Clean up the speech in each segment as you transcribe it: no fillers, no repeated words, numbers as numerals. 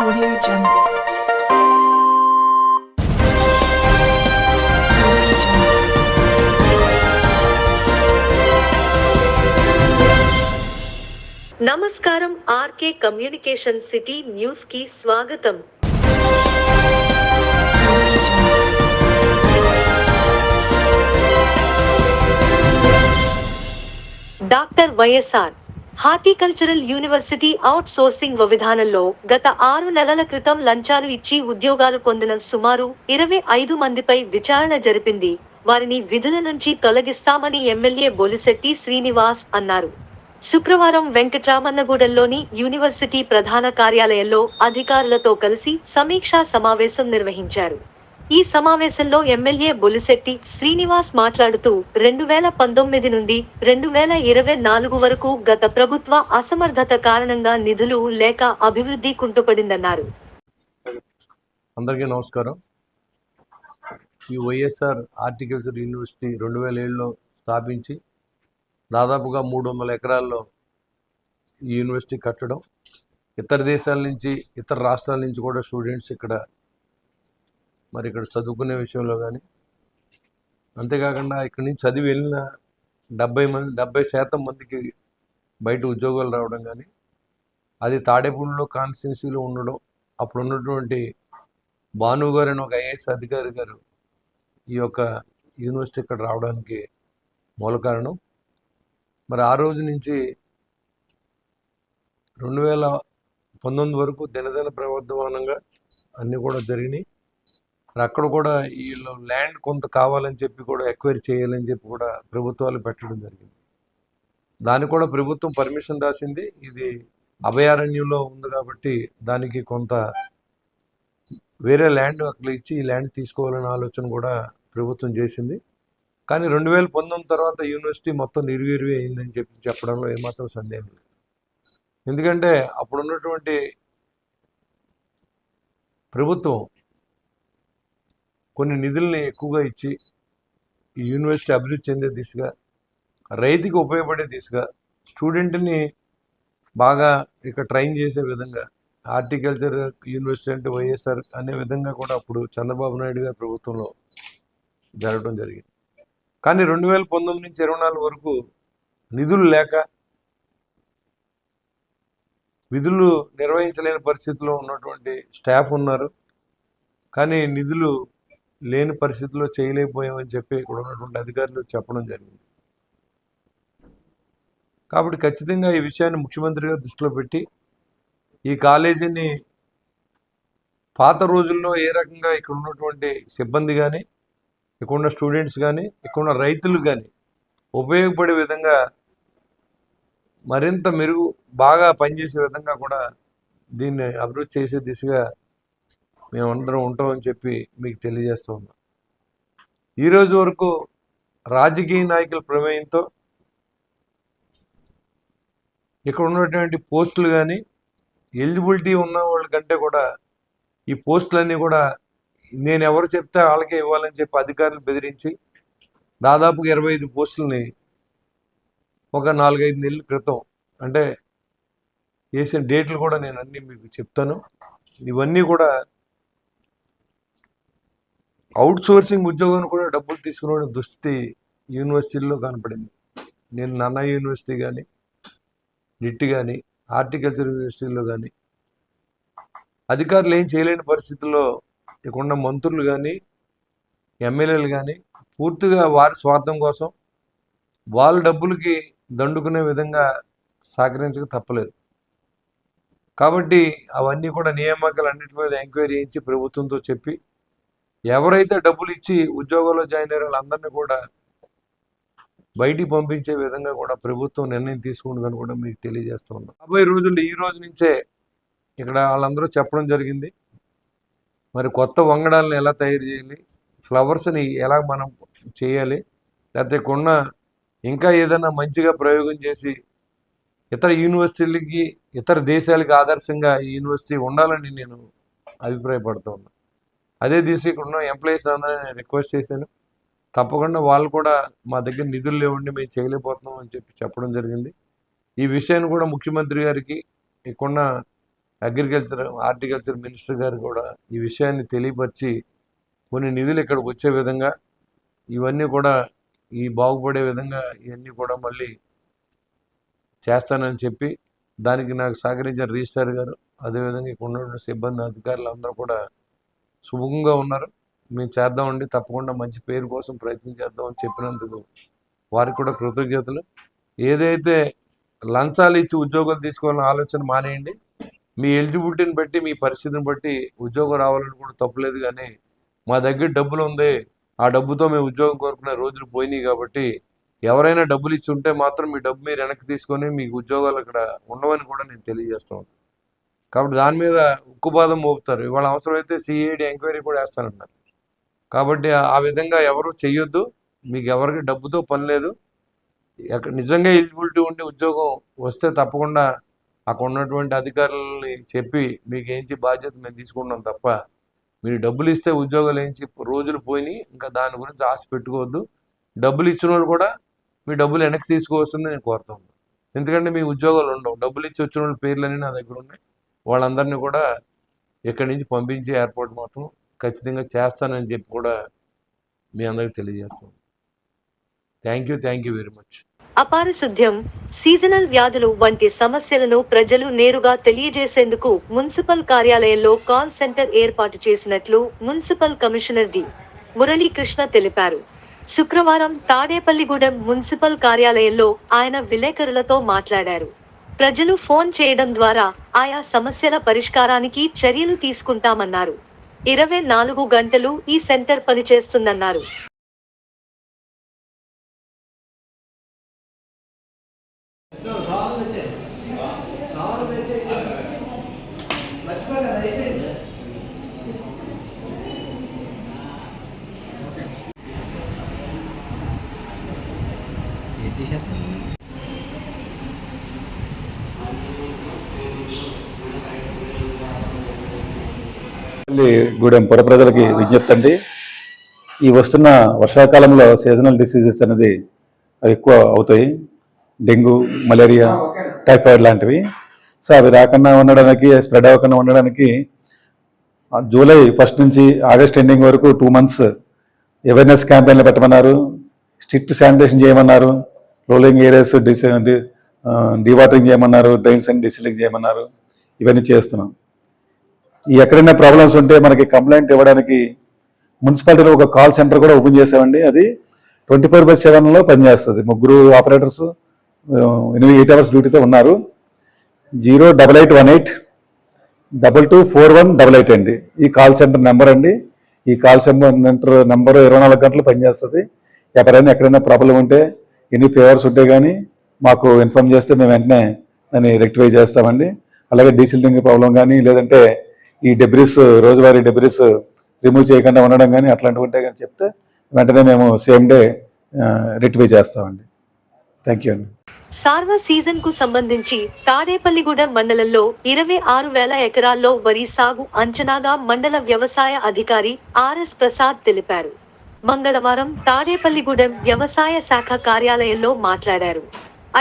Audio Jungle. నమస్కారం RK communication city news కి స్వాగతం. Doctor YSR horticultural university out sourcing విధానంలో గత 6 నెలల క్రితం లంచాలు ఇచ్చి ఉద్యోగాలు పొందిన సుమారు 25 మందిపై విచారణ జరిపింది. వారిని విధుల నుంచి తొలగిస్తామని ఎమ్మెల్యే బొలిశెట్టి శ్రీనివాస్ అన్నారు. శుక్రవారం వెంకట్రామన్నగూడెంలోని యూనివర్సిటీ ప్రధాన కార్యాలయంలో అధికారులతో కలిసి సమీక్షా సమావేశం నిర్వహించారు. ఈ సమావేశంలో ఎమ్మెల్యే బొలిశెట్టి శ్రీనివాస్ మాట్లాడుతూ 2019 నుండి 2024 వరకు గత ప్రభుత్వ అసమర్థత కారణంగా నిధులు లేక అభివృద్ధి కుంటుపడిందన్నారు. అందరికీ నమస్కారం. ఈ వైఎస్ఆర్ హార్టికల్చర్ యూనివర్సిటీ 2007లో స్థాపించి దాదాపుగా 300 ఎకరాల్లో ఈ యూనివర్సిటీ కట్టడం, ఇతర దేశాల నుంచి ఇతర రాష్ట్రాల నుంచి కూడా స్టూడెంట్స్ ఇక్కడ చదువుకునే విషయంలో కానీ, అంతేకాకుండా ఇక్కడి నుంచి చదివి వెళ్ళిన 70% మందికి బయట ఉద్యోగాలు రావడం కానీ, అది తాడేపూడిలో కాన్స్టిట్యున్సీలో ఉండడం, అప్పుడు ఉన్నటువంటి భాను గారు అని ఒక ఐఏఎస్ అధికారి గారు ఈ యొక్క యూనివర్సిటీ ఇక్కడ రావడానికి మూల కారణం. మరి ఆ రోజు నుంచి 2019 వరకు దినదిన ప్రవర్ధమానంగా అన్నీ కూడా జరిగినాయి. అక్కడ కూడా వీళ్ళు ల్యాండ్ కొంత కావాలని చెప్పి కూడా ఎక్వైరీ చేయాలని చెప్పి కూడా ప్రభుత్వాలు పెట్టడం జరిగింది. దానికి కూడా ప్రభుత్వం పర్మిషన్ రాసింది. ఇది అభయారణ్యంలో ఉంది కాబట్టి దానికి కొంత వేరే ల్యాండ్ అక్కడ ఇచ్చి ఈ ల్యాండ్ తీసుకోవాలనే ఆలోచన కూడా ప్రభుత్వం చేసింది. కానీ 2019 తర్వాత యూనివర్సిటీ మొత్తం నిర్వీర్యం అయిందని చెప్పడంలో ఏమాత్రం సందేహం లేదు. ఎందుకంటే అప్పుడు ఉన్నటువంటి ప్రభుత్వం కొన్ని నిధుల్ని ఎక్కువగా ఇచ్చి ఈ యూనివర్సిటీ అభివృద్ధి చెందే దిశగా, రైతుకి ఉపయోగపడే దిశగా, స్టూడెంట్ని బాగా ఇక్కడ ట్రైన్ చేసే విధంగా హార్టికల్చర్ యూనివర్సిటీ అంటే వైఎస్ఆర్ అనే విధంగా కూడా అప్పుడు చంద్రబాబు నాయుడు గారి ప్రభుత్వంలో జరగడం జరిగింది. కానీ 2019 నుంచి 24 వరకు నిధులు లేక విధులు నిర్వహించలేని పరిస్థితిలో ఉన్నటువంటి స్టాఫ్ ఉన్నారు. కానీ నిధులు లేని పరిస్థితుల్లో చేయలేకపోయామని చెప్పి ఇక్కడ ఉన్నటువంటి అధికారులు చెప్పడం జరిగింది. కాబట్టి ఖచ్చితంగా ఈ విషయాన్ని ముఖ్యమంత్రి గారు దృష్టిలో పెట్టి ఈ కాలేజీని పాత రోజుల్లో ఏ రకంగా ఇక్కడ ఉన్నటువంటి సిబ్బంది కానీ, ఇక్కడ ఉన్న స్టూడెంట్స్ కానీ, ఇక్కడ ఉన్న రైతులు కానీ ఉపయోగపడే విధంగా మరింత బాగా పనిచేసే విధంగా కూడా దీన్ని అభివృద్ధి చేసే దిశగా మేమందరం ఉంటామని చెప్పి మీకు తెలియజేస్తూ ఉన్నాం. ఈరోజు వరకు రాజకీయ నాయకుల ప్రమేయంతో ఇక్కడ ఉన్నటువంటి పోస్టులు కానీ, ఎలిజిబిలిటీ ఉన్న వాళ్ళ కంటే కూడా ఈ పోస్టులన్నీ కూడా నేను ఎవరు చెప్తే వాళ్ళకే ఇవ్వాలని చెప్పి అధికారులు బెదిరించి దాదాపుగా 25 పోస్టులని ఒక 4-5 నెలల క్రితం, అంటే వేసిన డేట్లు కూడా నేను అన్నీ మీకు చెప్తాను. ఇవన్నీ కూడా అవుట్ సోర్సింగ్ ఉద్యోగం కూడా డబ్బులు తీసుకునే దుస్థితి యూనివర్సిటీల్లో కనపడింది. నేను నానా యూనివర్సిటీ కానీ, నిట్ కానీ, హార్టికల్చర్ యూనివర్సిటీలో కానీ అధికారులు ఏం చేయలేని పరిస్థితుల్లో ఇక్కడున్న మంత్రులు కానీ, ఎమ్మెల్యేలు కానీ పూర్తిగా వారి స్వార్థం కోసం వాళ్ళ డబ్బులకి దండుకునే విధంగా సహకరించక తప్పలేదు. కాబట్టి అవన్నీ కూడా నియామకాలు అన్నిటి మీద ఎంక్వైరీ చేయించి ప్రభుత్వంతో చెప్పి ఎవరైతే డబ్బులు ఇచ్చి ఉద్యోగంలో జాయిన్ అయ్యారో వాళ్ళందరినీ కూడా బయటికి పంపించే విధంగా కూడా ప్రభుత్వం నిర్ణయం తీసుకుంటుందని కూడా మీకు తెలియజేస్తూ ఉన్నాం. 50 రోజుల్లో ఈ రోజు నుంచే ఇక్కడ వాళ్ళందరూ చెప్పడం జరిగింది. మరి కొత్త వంగడాలను ఎలా తయారు చేయాలి, ఫ్లవర్స్ని ఎలా మనం చేయాలి, లేకపోతే కొన్న ఇంకా ఏదైనా మంచిగా ప్రయోగం చేసి ఇతర యూనివర్సిటీలకి, ఇతర దేశాలకి ఆదర్శంగా ఈ యూనివర్సిటీ ఉండాలని నేను అభిప్రాయపడుతూ ఉన్నాను. అదే దిశ ఇక్కడ ఉన్న ఎంప్లాయీస్ అందరూ నేను రిక్వెస్ట్ చేశాను. తప్పకుండా వాళ్ళు కూడా మా దగ్గర నిధులు లేవండి, మేము చేయలేకపోతున్నాం అని చెప్పి చెప్పడం జరిగింది. ఈ విషయాన్ని కూడా ముఖ్యమంత్రి గారికి, ఇక్కడున్న హార్టికల్చర్ మినిస్టర్ గారు కూడా ఈ విషయాన్ని తెలియపరిచి కొన్ని నిధులు ఇక్కడికి వచ్చే విధంగా ఇవన్నీ కూడా ఈ బాగుపడే విధంగా ఇవన్నీ కూడా మళ్ళీ చేస్తానని చెప్పి దానికి నాకు సహకరించిన రిజిస్ట్రార్ గారు అదేవిధంగా ఇక్కడ ఉన్న సిబ్బంది అధికారులు అందరూ కూడా సుముఖంగా ఉన్నారు. మేము చేద్దామండి, తప్పకుండా మంచి పేరు కోసం ప్రయత్నం చేద్దామని చెప్పినందుకు వారికి కూడా కృతజ్ఞతలు. ఏదైతే లంచాలు ఇచ్చి ఉద్యోగాలు తీసుకోవాలని ఆలోచన మానేయండి. మీ ఎలిజిబిలిటీని బట్టి మీ పరిస్థితిని బట్టి ఉద్యోగం రావాలని కూడా తప్పులేదు, కానీ మా దగ్గర డబ్బులు ఉంది, ఆ డబ్బుతో మేము ఉద్యోగం కోరుకునే రోజులు పోయినాయి కాబట్టి ఎవరైనా డబ్బులు ఇచ్చి ఉంటే మాత్రం మీ డబ్బు మీరు వెనక్కి తీసుకొని మీకు ఉద్యోగాలు అక్కడ ఉండవని కూడా నేను తెలియజేస్తాను. కాబట్టి దాని మీద ఉక్కుపాదం మోపుతారు. ఇవాళ అవసరమైతే సిఐడి ఎంక్వైరీ కూడా వేస్తానన్నారు. కాబట్టి ఆ విధంగా ఎవరు చెయ్యొద్దు. మీకు ఎవరికి డబ్బుతో పని లేదు. నిజంగా ఎలిజిబిలిటీ ఉండి ఉద్యోగం వస్తే తప్పకుండా అక్కడ ఉన్నటువంటి అధికారులని చెప్పి మీకు ఏంచి బాధ్యత మేము తీసుకుంటాం తప్ప మీరు డబ్బులు ఇస్తే ఉద్యోగాలు ఏంచి రోజులు పోయినాయి, ఇంకా దాని గురించి ఆశ పెట్టుకోవద్దు. డబ్బులు ఇచ్చిన వాళ్ళు కూడా మీ డబ్బులు వెనక్కి తీసుకోవస్తుందని నేను కోరుతాను. ఎందుకంటే మీ ఉద్యోగాలు ఉండవు. డబ్బులు ఇచ్చి వచ్చిన వాళ్ళ పేర్లన్నీ నా దగ్గర ఉన్నాయి. వాళ్ళందరినీ కూడా ఇక్కడి నుంచి పంపించే ఏర్పాటు మాత్రం ఖచ్చితంగా చేస్తానని చెప్పి కూడా మీ అందరికీ తెలియజేస్తాను. Thank you very much. అపారిశుద్ధ్యం, సీజనల్ వ్యాధులు వంటి సమస్యలను ప్రజలు నేరుగా తెలియజేసేందుకు మున్సిపల్ కార్యాలయంలో కాల్ సెంటర్ ఏర్పాటు చేసినట్లు మున్సిపల్ కమిషనర్ డి. మురళీకృష్ణ తెలిపారు. శుక్రవారం తాడేపల్లిగూడెం మున్సిపల్ కార్యాలయంలో ఆయన విలేకరులతో మాట్లాడారు. ప్రజలు ఫోన్ చేయడం ద్వారా ఆయా సమస్యల పరిష్కారానికి చర్యలు తీసుకుంటామన్నారు. 24 గంటలు ఈ సెంటర్ పనిచేస్తుందన్నారు. గూడెం పుర ప్రజలకి విజ్ఞప్తి అండి. ఈ వస్తున్న వర్షాకాలంలో సీజనల్ డిసీజెస్ అనేది ఎక్కువ అవుతాయి. డెంగ్యూ, మలేరియా, టైఫాయిడ్ లాంటివి. సో అవి రాకుండా ఉండడానికి, స్ప్రెడ్ అవ్వకుండా ఉండడానికి జూలై 1 నుంచి ఆగస్ట్ ఎండింగ్ వరకు 2 months అవేర్నెస్ క్యాంపెయిన్లు పెట్టమన్నారు. స్ట్రిక్ట్ శానిటేషన్ చేయమన్నారు. రోలింగ్ ఏరియాస్ డీవాటరింగ్ చేయమన్నారు. డ్రైన్స్ అండ్ డిసిలింగ్ చేయమన్నారు. ఇవన్నీ చేస్తున్నాం. ఎక్కడైనా ప్రాబ్లమ్స్ ఉంటే మనకి కంప్లైంట్ ఇవ్వడానికి మున్సిపాలిటీలో ఒక కాల్ సెంటర్ కూడా ఓపెన్ చేసామండి. అది 24/7 పనిచేస్తుంది. 3 ఆపరేటర్స్ 8 hours డ్యూటీతో ఉన్నారు. 08818 224188 అండి ఈ కాల్ సెంటర్ నెంబర్ అండి. ఈ కాల్ సెంటర్ నెంబర్ 24 గంటలు పనిచేస్తుంది. ఎవరైనా ఎక్కడైనా ప్రాబ్లం ఉంటే, ఎన్ని ఫేవర్స్ ఉంటే కానీ మాకు ఇన్ఫార్మ్ చేస్తే మేము వెంటనే దాన్ని రెక్టిఫై చేస్తామండి. అలాగే డీసిల్టింగ్ ప్రాబ్లం కానీ, లేదంటే ఈ డెబ్రిస్, రోజువారీ డెబ్రిస్ రిమూవ్ చేయకుండా ఉండడం కానీ అట్లాంటివి ఉంటే కానీ చెప్తే వెంటనే మేము సేమ్ డే రెక్టిఫై చేస్తామండి. థ్యాంక్ యూ అండి. సార్వ సీజన్ కు సంబంధించి తాడేపల్లిగూడెం మండలంలో 26,000 ఎకరాల్లో వరి సాగు అంచనాగా మండల వ్యవసాయ అధికారి ఆర్ఎస్ ప్రసాద్ తెలిపారు. మంగళవారం తాడేపల్లిగూడెం వ్యవసాయ శాఖ కార్యాలయంలో మాట్లాడారు.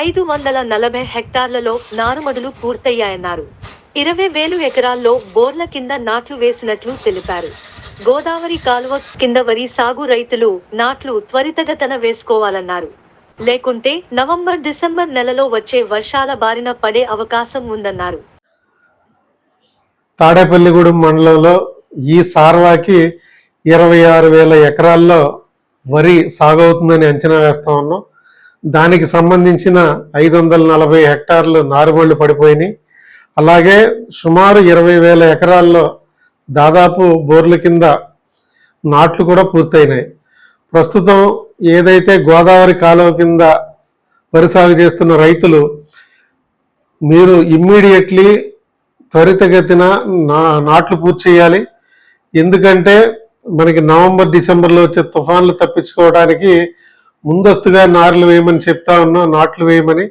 540 హెక్టార్లలో నారుమడులు పూర్తయ్యాయన్నారు. 20,000 ఎకరాల్లో బోర్ల కింద నాట్లు వేసినట్లు తెలిపారు. గోదావరి కాలువ కింద వరి సాగు రైతులు నాట్లు త్వరితగతన వేసుకోవాలన్నారు. లేకుంటే నవంబర్, డిసెంబర్ నెలలో వచ్చే వర్షాల బారిన పడే అవకాశం ఉందన్నారు. తాడేపల్లిగూడెం మండలంలో ఈ సార్వాకి 26,000 ఎకరాల్లో వరి సాగు అవుతుందని అంచనా వేస్తా ఉన్నాం. దానికి సంబంధించిన 540 హెక్టార్లు నారుమళ్లు పడిపోయినాయి. అలాగే సుమారు 20,000 ఎకరాల్లో దాదాపు బోర్ల కింద నాట్లు కూడా పూర్తయినాయి. ప్రస్తుతం ఏదైతే గోదావరి కాలువ కింద వరి సాగు చేస్తున్న రైతులు, మీరు ఇమ్మీడియట్లీ త్వరితగతిన నాట్లు పూర్తి చేయాలి. ఎందుకంటే మనకి నవంబర్, డిసెంబర్లో వచ్చే తుఫాన్లు తప్పించుకోవడానికి ముందస్తుగా నాట్లు వేయమని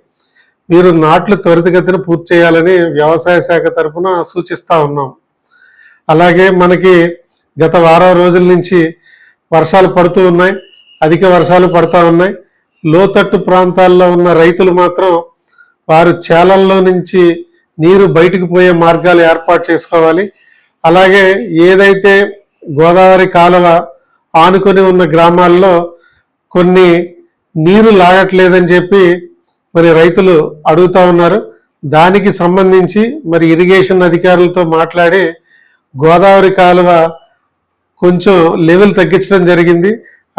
మీరు నాట్లు త్వరితగతిన పూర్తి చేయాలని వ్యవసాయ శాఖ తరఫున సూచిస్తూ ఉన్నాం. అలాగే మనకి గత వారం రోజుల నుంచి వర్షాలు పడుతూ ఉన్నాయి, అధిక వర్షాలు పడుతూ ఉన్నాయి. లోతట్టు ప్రాంతాల్లో ఉన్న రైతులు మాత్రం వారు చేలల్లో నుంచి నీరు బయటకు పోయే మార్గాలు ఏర్పాటు చేసుకోవాలి. అలాగే ఏదైతే గోదావరి కాలువ ఆనుకొని ఉన్న గ్రామాల్లో కొన్ని నీరు లాగట్లేదని చెప్పి మరి రైతులు అడుగుతా ఉన్నారు. దానికి సంబంధించి మరి ఇరిగేషన్ అధికారులతో మాట్లాడి గోదావరి కాలువ కొంచెం లెవెల్ తగ్గించడం జరిగింది.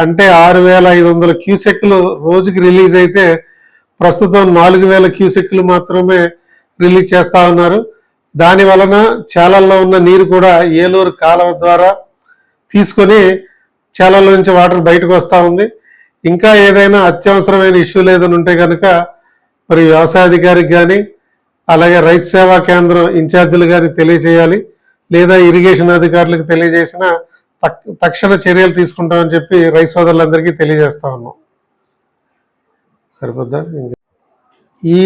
అంటే 6,500 క్యూసెక్లు రోజుకి రిలీజ్ అయితే ప్రస్తుతం 4,000 క్యూసెక్లు మాత్రమే రిలీజ్ చేస్తూ ఉన్నారు. దాని వలన చేలల్లో ఉన్న నీరు కూడా ఏలూరు కాలువ ద్వారా తీసుకొని చేలల్లో నుంచి వాటర్ బయటకు వస్తూ ఉంది. ఇంకా ఏదైనా అత్యవసరమైన ఇష్యూలు ఏదైనా ఉంటే కనుక మరి వ్యవసాయ అధికారికి కానీ అలాగే రైతు సేవా కేంద్రం ఇన్ఛార్జీలు కానీ తెలియజేయాలి, లేదా ఇరిగేషన్ అధికారులకు తెలియజేసిన తక్షణ చర్యలు తీసుకుంటామని చెప్పి రైతు సోదరులందరికీ తెలియజేస్తా ఉన్నాం. సరిపోద్దా? ఈ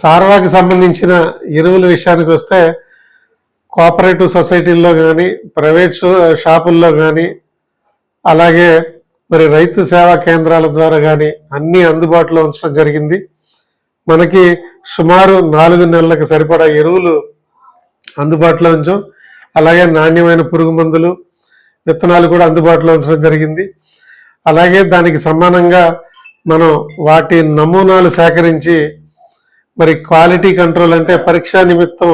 సార్వాకి సంబంధించిన ఎరువుల విషయానికి వస్తే కోఆపరేటివ్ సొసైటీల్లో కానీ ప్రైవేట్ షాపుల్లో కానీ అలాగే మరి రైతు సేవా కేంద్రాల ద్వారా కానీ అన్నీ అందుబాటులో ఉంచడం జరిగింది. మనకి సుమారు 4 నెలలకు సరిపడా ఎరువులు అందుబాటులో ఉంచాం. అలాగే నాణ్యమైన పురుగు మందులు, విత్తనాలు కూడా అందుబాటులో ఉంచడం జరిగింది. అలాగే దానికి సమానంగా మనం వాటి నమూనాలు సేకరించి మరి క్వాలిటీ కంట్రోల్ అంటే పరీక్షా నిమిత్తం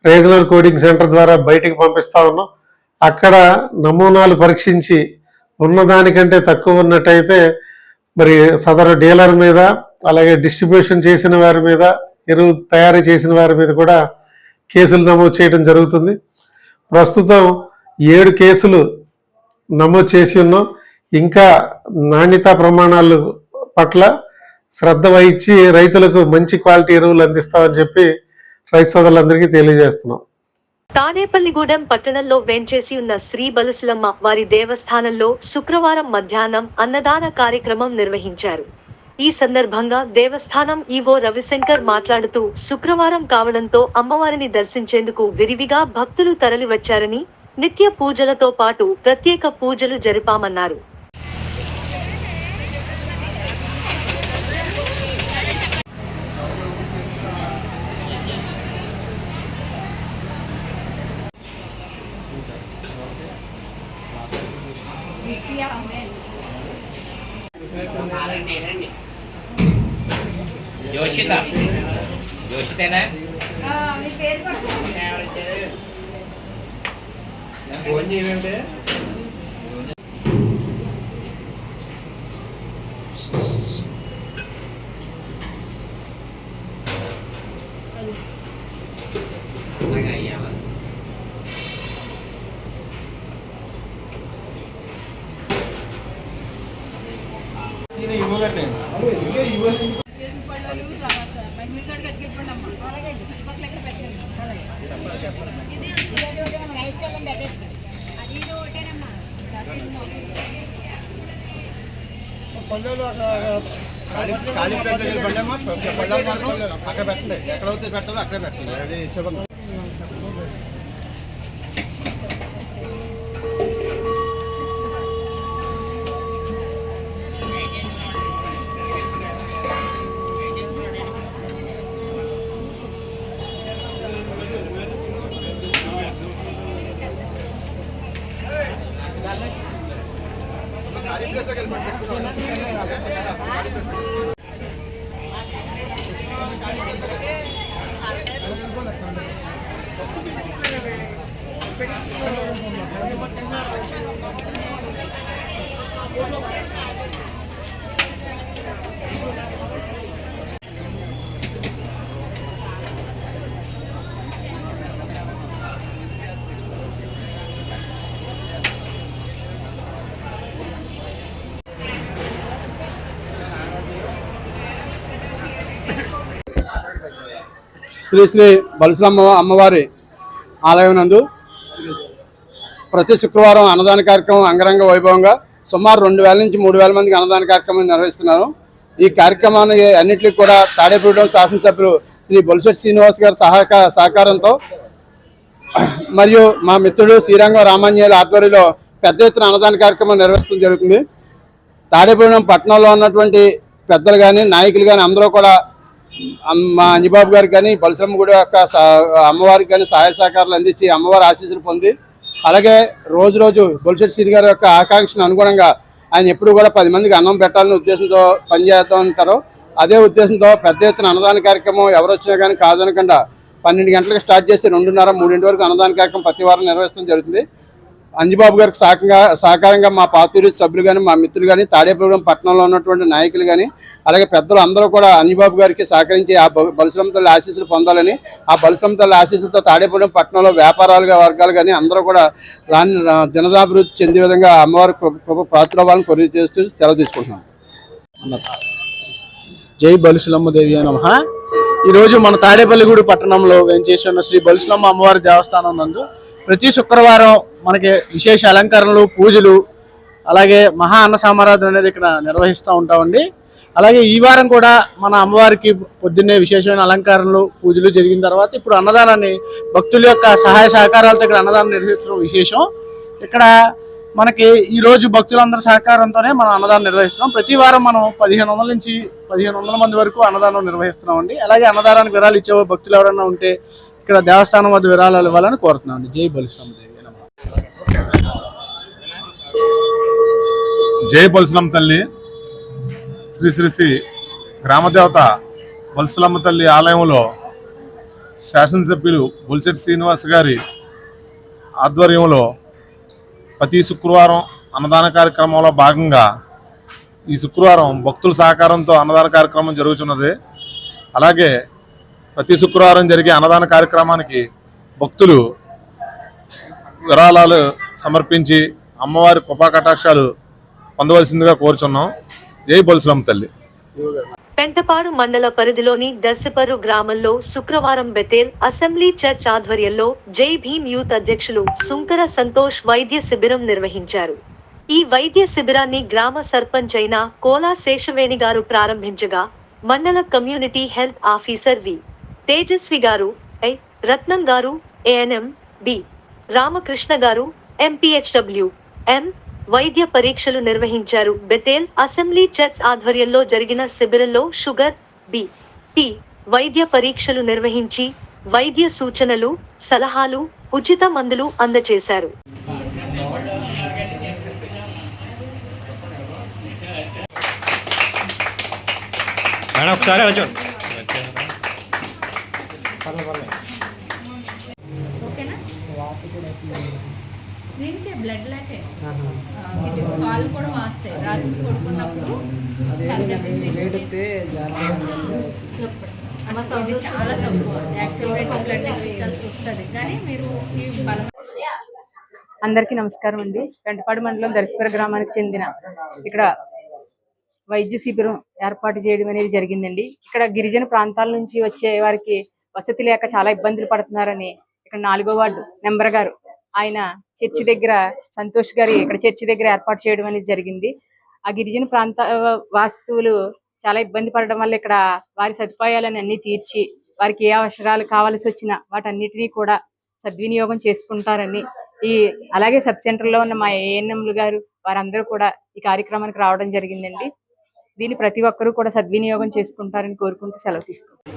రీజనల్ కోడింగ్ సెంటర్ ద్వారా బయటికి పంపిస్తా ఉన్నాం. అక్కడ నమూనాలు పరీక్షించి ఉన్నదానికంటే తక్కువ ఉన్నట్టయితే మరి సదరు డీలర్ మీద అలాగే డిస్ట్రిబ్యూషన్ చేసిన వారి మీద, ఎరువు తయారు చేసిన వారి మీద కూడా కేసులు నమోదు చేయడం జరుగుతుంది. ప్రస్తుతం 7 కేసులు నమోదు చేసి ఉన్నాం. ఇంకా నాణ్యతా ప్రమాణాలు పట్ల శ్రద్ధ వహించి రైతులకు మంచి క్వాలిటీ ఎరువులు అందిస్తామని చెప్పి రైతు సోదరులందరికీ తెలియజేస్తున్నాం. తాడేపల్లిగూడెం పట్టణంలో వేంచేసి ఉన్న శ్రీ బలుసులమ్మ వారి దేవస్థానంలో శుక్రవారం మధ్యాహ్నం అన్నదాన కార్యక్రమం నిర్వహించారు. ఈ సందర్భంగా దేవస్థానం ఈవో రవిశంకర్ మాట్లాడుతూ శుక్రవారం కావడంతో అమ్మవారిని దర్శించేందుకు విరివిగా భక్తులు తరలివచ్చారని, నిత్య పూజలతో పాటు ప్రత్యేక పూజలు జరిపామన్నారు. జోషిత జోషితేనా ఫోన్ చేయమంటే ఖాళీ పెట్టమ్మా, పళ్ళాలు మాత్రం అక్కడ పెట్టండి, ఎక్కడైతే పెట్టాలో అక్కడే పెట్టండి. అది చెప్పండి. శ్రీ శ్రీ బలుసులమ్మ అమ్మవారి ఆలయం నందు ప్రతి శుక్రవారం అన్నదాన కార్యక్రమం అంగరంగ వైభవంగా సుమారు 2,000 నుంచి 3,000 మందికి అన్నదాన కార్యక్రమం నిర్వహిస్తున్నారు. ఈ కార్యక్రమానికి అన్నింటికి కూడా తాడేపల్లిగూడెం శాసనసభ్యులు శ్రీ బొలిశెట్టి శ్రీనివాస్ గారి సహకారంతో మరియు మా మిత్రుడు శ్రీరంగం రామాంజనేయుల ఆధ్వర్యంలో పెద్ద ఎత్తున అన్నదాన కార్యక్రమం నిర్వహించడం జరుగుతుంది. తాడేపల్లిగూడెం పట్టణంలో ఉన్నటువంటి పెద్దలు కానీ నాయకులు కానీ అందరూ కూడా మా అంజిబాబు గారికి కానీ బలసమ్మ గుడి యొక్క అమ్మవారికి కానీ సహాయ సహకారాలు అందించి అమ్మవారి ఆశీస్సులు పొంది, అలాగే రోజు రోజు బొలిశెట్టి శ్రీ గారి యొక్క ఆకాంక్షను అనుగుణంగా ఆయన ఎప్పుడు కూడా 10 మందికి అన్నం పెట్టాలనే ఉద్దేశంతో పనిచేస్తూ ఉంటారు. అదే ఉద్దేశంతో పెద్ద ఎత్తున అన్నదాన కార్యక్రమం ఎవరు వచ్చినా కానీ కాదనకుండా 12 గంటలకు స్టార్ట్ చేసి 2:30, 3 వరకు అన్నదాన కార్యక్రమం ప్రతి వారం నిర్వహించడం జరుగుతుంది. అంజిబాబు గారికి సహకారంగా మా పాతూరి సభ్యులు కానీ, మా మిత్రులు కానీ, తాడేపల్లిగూడెం పట్టణంలో ఉన్నటువంటి నాయకులు కానీ, అలాగే పెద్దలు అందరూ కూడా అంజిబాబు గారికి సహకరించి ఆ బలసమ్మ తల్లి ఆశీస్సులు పొందాలని, ఆ బలసమ్మ తల్లి ఆశీస్సులతో తాడేపల్లిగూడెం పట్టణంలో వ్యాపారాలుగా వర్గాలు కానీ అందరూ కూడా దినదాభివృద్ధి చెందే విధంగా అమ్మవారి కృప ప్రాతురవ్వాలని కోరి చేస్తూ సెలవు తీసుకుంటున్నాం. జై బలుసులమ్మ దేవి నమః. ఈరోజు మన తాడేపల్లిగూడు పట్టణంలో వేంచేసి ఉన్న శ్రీ బలుసులమ్మ అమ్మవారి దేవస్థానం నందు ప్రతి శుక్రవారం మనకి విశేష అలంకరణలు, పూజలు, అలాగే మహా అన్న సమారాధన అనేది ఇక్కడ నిర్వహిస్తూ ఉంటామండి. అలాగే ఈ వారం కూడా మన అమ్మవారికి పొద్దున్నే విశేషమైన అలంకరణలు, పూజలు జరిగిన తర్వాత ఇప్పుడు అన్నదానాన్ని భక్తుల యొక్క సహాయ సహకారాలతో ఇక్కడ అన్నదానం నిర్వహించడం విశేషం. ఇక్కడ మనకి ఈరోజు భక్తులందరి సహకారంతోనే మనం అన్నదానం నిర్వహిస్తున్నాం. ప్రతి వారం మనం 1500 నుంచి 1500 మంది వరకు అన్నదానం నిర్వహిస్తున్నామండి. అలాగే అన్నదానానికి విరాళాలు ఇచ్చే భక్తులు ఎవరైనా ఉంటే ఇక్కడ దేవస్థానం వద్ద విరాళాలు ఇవ్వాలని కోరుతున్నామండి. జై బలుసులమ్మ దేవి. జై బలుసులమ్మ తల్లి. శ్రీ శ్రీ శ్రీ గ్రామదేవత బలుసులమ్మ తల్లి ఆలయంలో శాసనసభ్యులు బొలిశెట్టి శ్రీనివాస్ గారి ఆధ్వర్యంలో ప్రతి శుక్రవారం అన్నదాన కార్యక్రమంలో భాగంగా ఈ శుక్రవారం భక్తుల సహకారంతో అన్నదాన కార్యక్రమం జరుగుతున్నది. అలాగే ప్రతి శుక్రవారం జరిగే అన్నదాన కార్యక్రమానికి భక్తులు విరాళాలు సమర్పించి అమ్మవారి కృపా కటాక్షాలు పొందవలసిందిగా కోరుచున్నాం. జై బలుసులమ్మ తల్లి. పెంటపాడు మండల పరిధిలోని దర్శపరు గ్రామంలో శుక్రవారం బెతేల్ అసెంబ్లీ చర్చ్ ఆధ్వర్యంలో జై భీమ్ యూత్ అధ్యక్షులు సుంకర సంతోష్ వైద్య శిబిరం నిర్వహించారు. ఈ వైద్య శిబిరాన్ని గ్రామ సర్పంచ్ అయిన కోలా శేషవేణి గారు ప్రారంభించగా మండల కమ్యూనిటీ హెల్త్ ఆఫీసర్ వి తేజస్వి గారు, ఐ రత్నం గారు, ఏఎన్ఎం బి రామకృష్ణ గారు, ఎంపీహెచ్డబ్ల్యూ ఎం వైద్య పరీక్షలు నిర్వహించారు. బెతేల్ అసెంబ్లీ చర్చ్ ఆధ్వర్యంలో జరిగిన శిబిరంలో షుగర్, బి.పి. వైద్య పరీక్షలు నిర్వహించి వైద్య సూచనలు, సలహాలు, ఉచిత మందులు అందజేశారు. దీనికి బ్లడ్ లాకే కాళ్ళు కూడా వాస్తాయి. రాత్రి పడుకున్నప్పుడు చాలా తక్కువ యాక్చువల్గా బ్లడ్ ఎక్కించాల్సి వస్తుంది. కానీ మీరు ఈ బలం. అందరికీ నమస్కారం అండి. పెంటపాడు మండలం దర్శపర గ్రామానికి చెందిన ఇక్కడ వైద్య శిబిరం ఏర్పాటు చేయడం అనేది జరిగిందండి. ఇక్కడ గిరిజన ప్రాంతాల నుంచి వచ్చే వారికి వసతి లేక చాలా ఇబ్బందులు పడుతున్నారని ఇక్కడ 4వ వార్డు నెంబర్ గారు ఆయన చర్చి దగ్గర సంతోష్ గారి ఇక్కడ చర్చి దగ్గర ఏర్పాటు చేయడం అనేది జరిగింది. ఆ గిరిజన ప్రాంత వాస్తువులు చాలా ఇబ్బంది పడడం వల్ల ఇక్కడ వారి సదుపాయాలను అన్ని తీర్చి వారికి ఏ అవసరాలు కావాల్సి వచ్చినా వాటన్నిటినీ కూడా సద్వినియోగం చేసుకుంటారని అలాగే సబ్ సెంటర్లో ఉన్న మా ఏఎన్ఎంలు గారు వారందరూ కూడా ఈ కార్యక్రమానికి రావడం జరిగిందండి. దీన్ని ప్రతి ఒక్కరూ కూడా సద్వినియోగం చేసుకుంటారని కోరుకుంటూ సెలవు తీసుకుంటాం.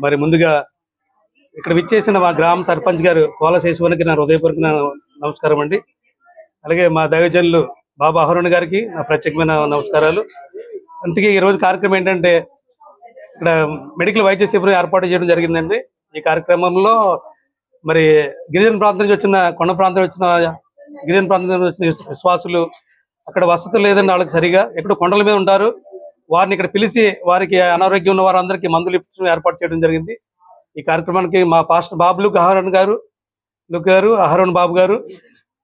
మరి ముందుగా ఇక్కడ విచ్చేసిన మా గ్రామ సర్పంచ్ గారు కోల శేషవానికి నా హృదయపూర్వక నమస్కారం అండి. అలాగే మా దైవజనులు బాబా అహరోన్ గారికి నా ప్రత్యేకమైన నమస్కారాలు. అందుకే ఈరోజు కార్యక్రమం ఏంటంటే ఇక్కడ మెడికల్ వైద్య శిబిరం ఏర్పాటు చేయడం జరిగిందండి. ఈ కార్యక్రమంలో మరి గిరిజన ప్రాంతం నుంచి వచ్చిన కొండ ప్రాంతం వచ్చిన గిరిజన ప్రాంతం నుంచి వచ్చిన విశ్వాసులు అక్కడ వసతులు లేదండి, వాళ్ళకి సరిగా ఎక్కడ కొండల మీద ఉంటారు, వారిని ఇక్కడ పిలిచి వారికి అనారోగ్యం ఉన్న వారందరికీ మందులు ఇప్పించడం ఏర్పాటు చేయడం జరిగింది. ఈ కార్యక్రమానికి మా పాస్టర్ బాబులు అహరోన్ గారు అహరోన్ బాబు గారు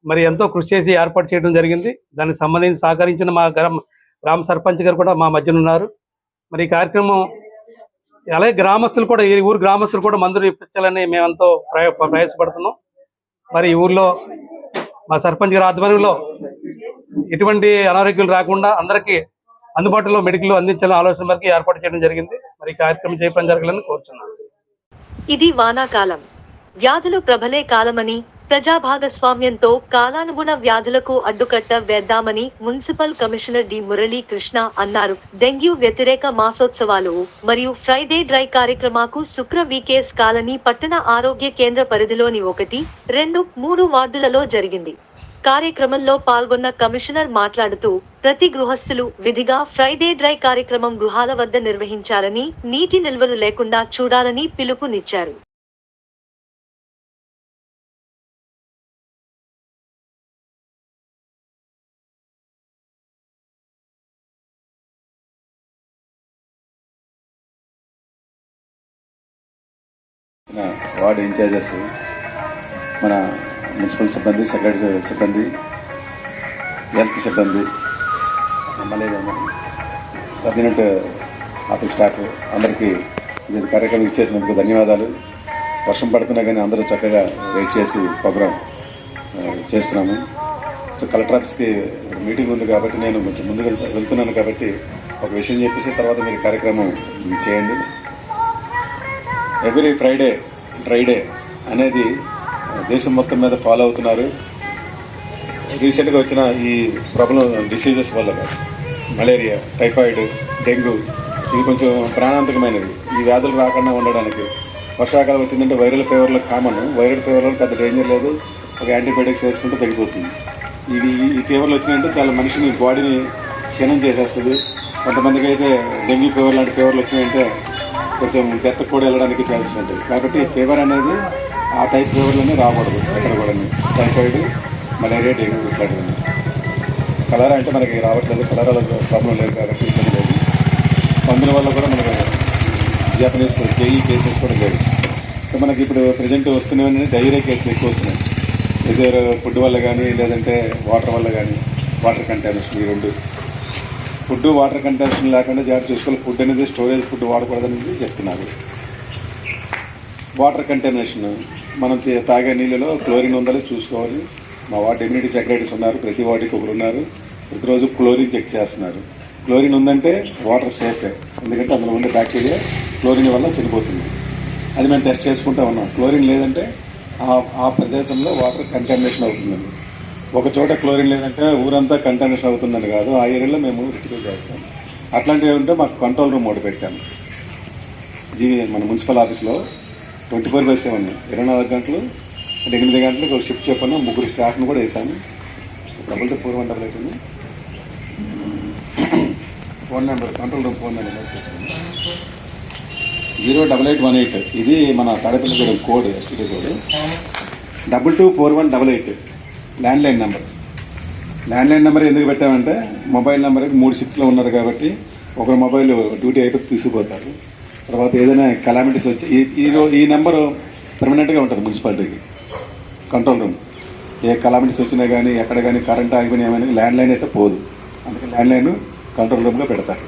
మరి ఎంతో కృషి చేసి ఏర్పాటు చేయడం జరిగింది. దానికి సంబంధించి సహకరించిన మా గ్రామ సర్పంచ్ గారు కూడా మా మధ్యన ఉన్నారు. మరి ఈ కార్యక్రమం అలాగే గ్రామస్తులు కూడా ఈ ఊరు గ్రామస్తులు కూడా మందులు ఇప్పించాలని మేమెంతో ప్రయాసపడుతున్నాం. మరి ఈ ఊర్లో మా సర్పంచ్ గారి ఆధ్వర్యంలో ఎటువంటి అనారోగ్యాలు రాకుండా అందరికీ అందుబాటులో మెడికల్ అందించాలని ఆలోచన మేరకు ఏర్పాటు చేయడం జరిగింది. మరి ఈ కార్యక్రమం చేయడం జరగాలని కోరుతున్నాను. ఇది వానాకాలం, వ్యాధులు ప్రబలే కాలమని, ప్రజా భాగస్వామ్యంతో కాలానుగుణ వ్యాధులకు అడ్డుకట్ట వేద్దామని municipal commissioner D Murali Krishna అన్నారు. డెంగ్యూ వ్యతిరేక మాసోత్సవాలు మరియు ఫ్రైడే డ్రై కార్యక్రమాకు శుక్ర వీకేస్ కాలనీ పట్టణ ఆరోగ్య కేంద్ర పరిధిలోని 1, 2, 3 వార్డులలో జరిగింది. కార్యక్రమంలో పాల్గొన్న కమిషనర్ మాట్లాడుతూ ప్రతి గృహస్థులు విధిగా ఫ్రైడే డ్రై కార్యక్రమం గృహాల వద్ద నిర్వహించాలని, నీటి నిల్వలు లేకుండా చూడాలని పిలుపునిచ్చారు. వార్డు ఇన్ఛార్జెస్, మన మున్సిపల్ సిబ్బంది, సెక్రటరీ సిబ్బంది, హెల్త్ సిబ్బంది, కేబినెట్ ఆఫీస్ స్టాఫ్ అందరికీ ఈ కార్యక్రమం ఇచ్చేసినందుకు ధన్యవాదాలు. వర్షం పడుతున్నా కానీ అందరూ చక్కగా వెయిట్ చేసి ప్రోగ్రాం చేస్తున్నాము. సో కలెక్టర్ ఆఫీస్కి మీటింగ్ ఉంది కాబట్టి నేను కొంచెం ముందుకు వెళ్తున్నాను కాబట్టి ఒక విషయం చెప్పేసి తర్వాత మీరు కార్యక్రమం చేయండి. ఎవ్రీ ఫ్రైడే డ్రై డే అనేది దేశం మొత్తం మీద ఫాలో అవుతున్నారు. రీసెంట్గా వచ్చిన ఈ ప్రాబ్లం డిసీజెస్ వల్ల మలేరియా, టైఫాయిడ్, డెంగ్యూ ఇవి కొంచెం ప్రాణాంతకమైనవి. ఈ వ్యాధులు రాకుండా ఉండడానికి వర్షాకాలం వచ్చిందంటే వైరల్ ఫీవర్లో కామన్. వైరల్ ఫీవర్లో పెద్ద డేంజర్ లేదు, ఒక యాంటీబయాటిక్స్ వేసుకుంటే తగ్గిపోతుంది. ఈ ఫీవర్లు వచ్చినాయంటే చాలా మనిషిని బాడీని క్షీణం చేసేస్తుంది. కొంతమందికి అయితే డెంగ్యూ ఫీవర్ లాంటి ఫీవర్లు వచ్చినాయంటే కొంచెం డెత్ కూడా వెళ్ళడానికి ఛాన్సెస్ ఉంటాయి. కాబట్టి ఫీవర్ అనేది ఆ టైప్ ఫీవర్లోనే రాకూడదు ఎక్కడ కూడా. టైఫాయిడ్, మలేరియా, డెంగ్యూ ఇట్లాంటివన్నీ. కలరా అంటే మనకి రావట్లేదు, కలరాలో ప్రాబ్లం లేదు కాబట్టి ఇబ్బంది లేదు. మందుల వల్ల కూడా మనకు జాపనీస్ జేఈ కేసెస్ కూడా లేవు. సో మనకి ఇప్పుడు ప్రజెంట్ వస్తున్నవన్నీ డైరియా కేసులు ఎక్కువ వస్తున్నాయి. ఏదో ఫుడ్ వల్ల కానీ లేదంటే వాటర్ వల్ల కానీ. వాటర్ కంటామినేషన్, ఈ రెండు. ఫుడ్ వాటర్ కంటామినేషన్ లేకుండా జాగ్రత్త చూసుకోవాలి. ఫుడ్ అనేది స్టోరేజ్ ఫుడ్ వాడకూడదనేది చెప్తున్నారు. వాటర్ కంటామినేషన్, మనం తాగే నీళ్ళలో క్లోరిన్ ఉందని చూసుకోవాలి. మా వార్డు ఇమ్యూనిటీ సెక్రటరీస్ ఉన్నారు, ప్రతి వార్డుకి ఒకరు ఉన్నారు. ప్రతిరోజు క్లోరిన్ చెక్ చేస్తున్నారు. క్లోరిన్ ఉందంటే వాటర్ సేఫ్, ఎందుకంటే అందులో ఉండే బ్యాక్టీరియా క్లోరిన్ వల్ల చనిపోతుంది. అది మేము టెస్ట్ చేసుకుంటూ ఉన్నాం. క్లోరిన్ లేదంటే ఆ ప్రదేశంలో వాటర్ కంటామినేషన్ అవుతుందండి. ఒక చోట క్లోరిన్ లేదంటే ఊరంతా కంటామినేషన్ అవుతుందని కాదు, ఆ ఏరియాలో మేము రిక్టిఫై చేస్తాం. అట్లాంటివి ఉంటే మాకు కంట్రోల్ రూమ్ ఒకటి పెట్టాము మన మున్సిపల్ ఆఫీస్లో. 24/7 24 గంటలు అంటే 8 గంటలకు ఒక షిఫ్ట్ చెప్పాను. 3 స్టాఫ్ను కూడా వేసాము. 41888 phone number, control room phone number 08818. ఇది మన Tadepalli code, STD code 224188 landline number. Landline number ఎందుకు పెట్టామంటే మొబైల్ నెంబర్కి 3 షిఫ్ట్లో ఉన్నారు కాబట్టి ఒకరు మొబైల్ డ్యూటీ అయిపోయి తీసుకుపోతారు. తర్వాత ఏదైనా కలామిటీస్ వచ్చి ఈ నెంబరు పర్మనెంట్గా ఉంటుంది మున్సిపాలిటీకి, కంట్రోల్ రూమ్. ఏ కలామిటీస్ వచ్చినా కానీ ఎక్కడ కానీ కరెంట్ ఆగిపోయినా ఏమైనా ల్యాండ్లైన్ అయితే పోదు. అందుకే ల్యాండ్లైన్ కంట్రోల్ రూమ్గా పెడతారు.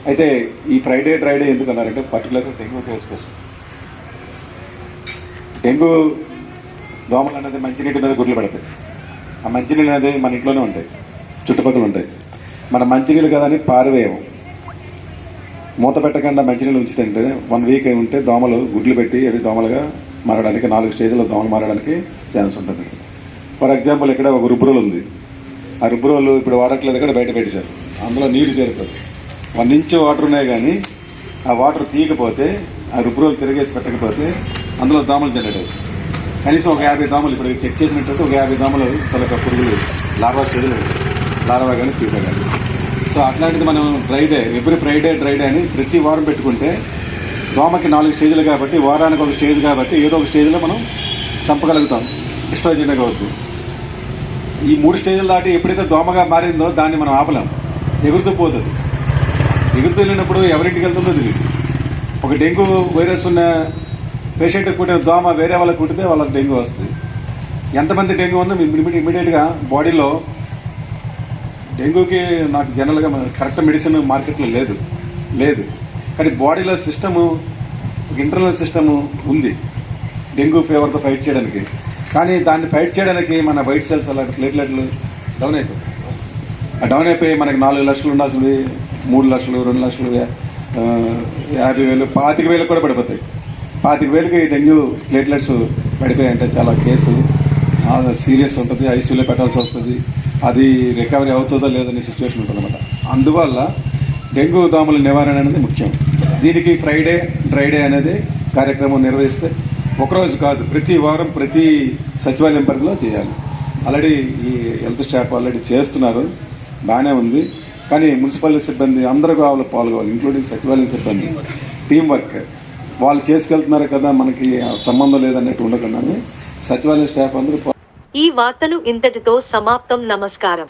అయితే ఈ ఫ్రైడే డ్రై డే ఎందుకు అన్నారంటే పర్టికులర్గా డెంగ్యూ కేసు కోసం. డెంగ్యూ దోమలు అనేది మంచినీటి మీద గుడ్లు పెడతాయి. ఆ మంచినీళ్ళు అనేది మన ఇంట్లోనే ఉంటాయి, చుట్టుపక్కల ఉంటాయి. మన మంచినీళ్ళు కదా అని పారివేయము. మూత పెట్టకుండా మంచినీళ్ళు ఉంచుతుంటే 1 వీక్ అయి ఉంటే దోమలు గుడ్లు పెట్టి అది దోమలుగా మారడానికి 4 స్టేజ్లో దోమలు మారడానికి ఛాన్స్ ఉంటుంది. ఫర్ ఎగ్జాంపుల్ ఇక్కడ ఒక రుబ్రోలు ఉంది. ఆ రుబ్రోలు ఇప్పుడు వాడట్లేదు, ఇక్కడ బయట పెట్టేశారు. అందులో నీరు చేరుతుంది. 1 ఇంచ్ వాటర్ ఉన్నాయి కానీ ఆ వాటర్ తీయకపోతే, ఆ రుబ్రోలు తిరిగేసి పెట్టకపోతే అందులో దోమలు జనరేట్ అవుతాయి. కనీసం ఒక 50 దోమలు ఇప్పుడు చెక్ చేసినట్టయితే ఒక 50 దోమలు తొలక పురుగులు లార్వా స్టేజ్లు లార్వా కానీ తీప కానీ. సో అట్లాంటిది మనం dry day, every Friday dry day అని ప్రతి వారం పెట్టుకుంటే దోమకి 4 స్టేజ్లు కాబట్టి వారానికి ఒక స్టేజ్ కాబట్టి ఏదో ఒక స్టేజ్లో మనం చంపగలుగుతాం, డిస్ట్రాయ్ చేయగలుగుతాం. ఈ 3 స్టేజ్లు దాటి ఎప్పుడైతే దోమగా మారిందో దాన్ని మనం ఆపలేం, ఎగురుతూ పోతుంది. ఎగురుతూ వెళ్ళినప్పుడు ఎవరింటికి వెళ్తుందో తెలియదు. ఒక డెంగ్యూ వైరస్ ఉన్న పేషెంట్కి కుట్టిన దోమ వేరే వాళ్ళకి కుట్టితే వాళ్ళకి డెంగ్యూ వస్తుంది. ఎంతమంది డెంగ్యూ ఉందో ఇమీడియట్గా బాడీలో డెంగ్యూకి నాకు జనరల్గా కరెక్ట్ మెడిసిన్ మార్కెట్లో లేదు కానీ బాడీలో సిస్టము, ఇంటర్నల్ సిస్టము ఉంది డెంగ్యూ ఫీవర్తో ఫైట్ చేయడానికి. కానీ దాన్ని ఫైట్ చేయడానికి మన వైట్ సెల్స్ అలాంటి ప్లేట్లెట్లు డౌన్ అయిపోయి మనకి 4 లక్షలు ఉండాల్సింది 3 లక్షలు 2 లక్షలు 50,000 25,000 కూడా పడిపోతాయి. 25,000కి డెంగ్యూ ప్లేట్లెట్స్ పడిపోయాయంటే చాలా కేసు సీరియస్ ఉంటుంది, ఐసీయూలో పెట్టాల్సి వస్తుంది, అది రికవరీ అవుతుందో లేదనే సిచ్యువేషన్ ఉంటుంది అనమాట. అందువల్ల డెంగ్యూ దోమల నివారణ అనేది ముఖ్యం. దీనికి ఫ్రైడే డ్రైడే అనేది కార్యక్రమం నిర్వహిస్తే ఒకరోజు కాదు, ప్రతి వారం ప్రతి సచివాలయం పరిధిలో చేయాలి. ఆల్రెడీ ఈ హెల్త్ స్టాఫ్ ఆల్రెడీ చేస్తున్నారు, బాగానే ఉంది. కానీ మున్సిపల్ సిబ్బంది అందరూ పాల్గొవాలి, ఇంక్లూడింగ్ సచివాలయం సిబ్బంది. టీం వర్క్ వాళ్ళు చేసుకెళ్తున్నారు కదా, మనకి సంబంధం లేదన్నట్టు ఉండకుండా సచివాలయం స్టాఫ్ అందరూ. ఈ వార్తలు ఇంతటితో సమాప్తం. నమస్కారం.